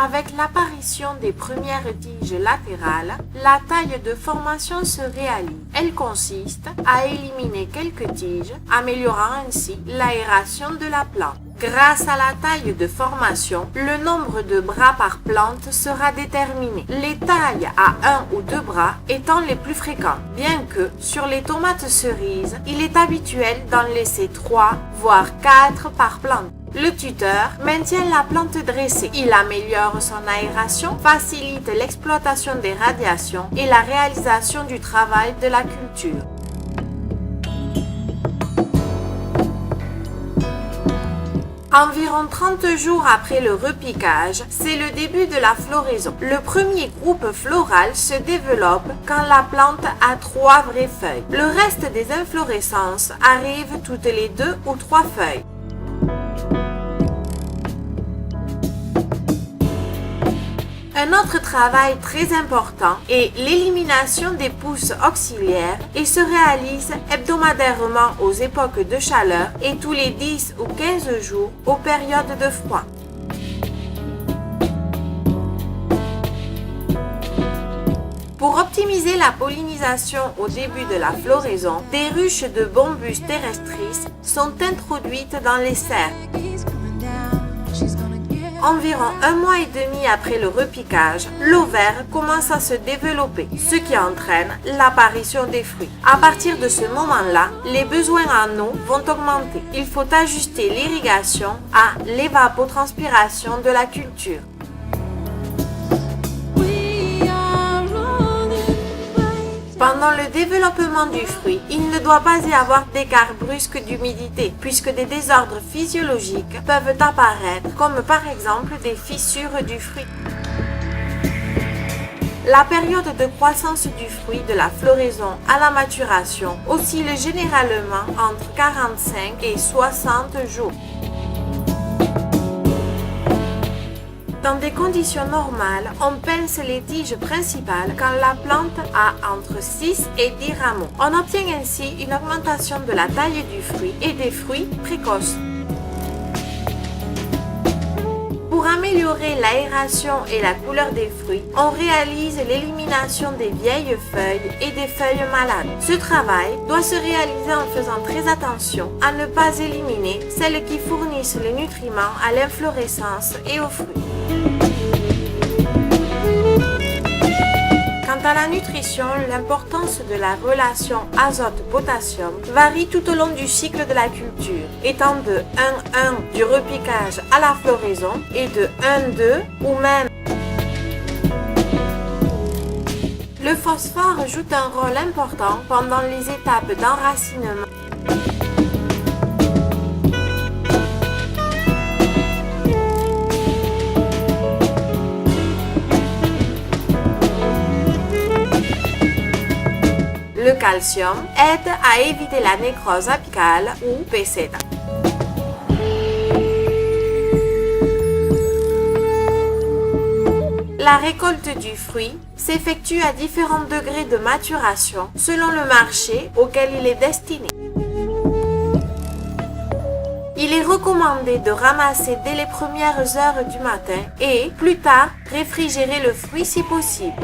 avec l'apparition des premières tiges latérales, la taille de formation se réalise. Elle consiste à éliminer quelques tiges, améliorant ainsi l'aération de la plante. Grâce à la taille de formation, le nombre de bras par plante sera déterminé, les tailles à 1 ou 2 bras étant les plus fréquentes, bien que sur les tomates cerises, il est habituel d'en laisser 3 voire 4 par plante. Le tuteur maintient la plante dressée. Il améliore son aération, facilite l'exploitation des radiations et la réalisation du travail de la culture. Environ 30 jours après le repiquage, c'est le début de la floraison. Le premier groupe floral se développe quand la plante a 3 vraies feuilles. Le reste des inflorescences arrive toutes les 2 ou 3 feuilles. Un autre travail très important est l'élimination des pousses auxiliaires et se réalise hebdomadairement aux époques de chaleur et tous les 10 ou 15 jours aux périodes de froid. Pour optimiser la pollinisation au début de la floraison, des ruches de Bombus terrestris sont introduites dans les serres. Environ 1 mois et demi après le repiquage, l'ovaire commence à se développer, ce qui entraîne l'apparition des fruits. À partir de ce moment-là, les besoins en eau vont augmenter. Il faut ajuster l'irrigation à l'évapotranspiration de la culture. Pendant le développement du fruit, il ne doit pas y avoir d'écart brusque d'humidité, puisque des désordres physiologiques peuvent apparaître, comme par exemple des fissures du fruit. La période de croissance du fruit de la floraison à la maturation oscille généralement entre 45 et 60 jours. Dans des conditions normales, on pince les tiges principales quand la plante a entre 6 et 10 rameaux. On obtient ainsi une augmentation de la taille du fruit et des fruits précoces. Pour améliorer l'aération et la couleur des fruits, on réalise l'élimination des vieilles feuilles et des feuilles malades. Ce travail doit se réaliser en faisant très attention à ne pas éliminer celles qui fournissent les nutriments à l'inflorescence et aux fruits. Quant à la nutrition, l'importance de la relation azote-potassium varie tout au long du cycle de la culture, étant de 1,1 du repiquage à la floraison et de 1,2 ou même. Le phosphore joue un rôle important pendant les étapes d'enracinement. Le calcium aide à éviter la nécrose apicale ou peseta. La récolte du fruit s'effectue à différents degrés de maturation selon le marché auquel il est destiné. Il est recommandé de ramasser dès les premières heures du matin et, plus tard, réfrigérer le fruit si possible.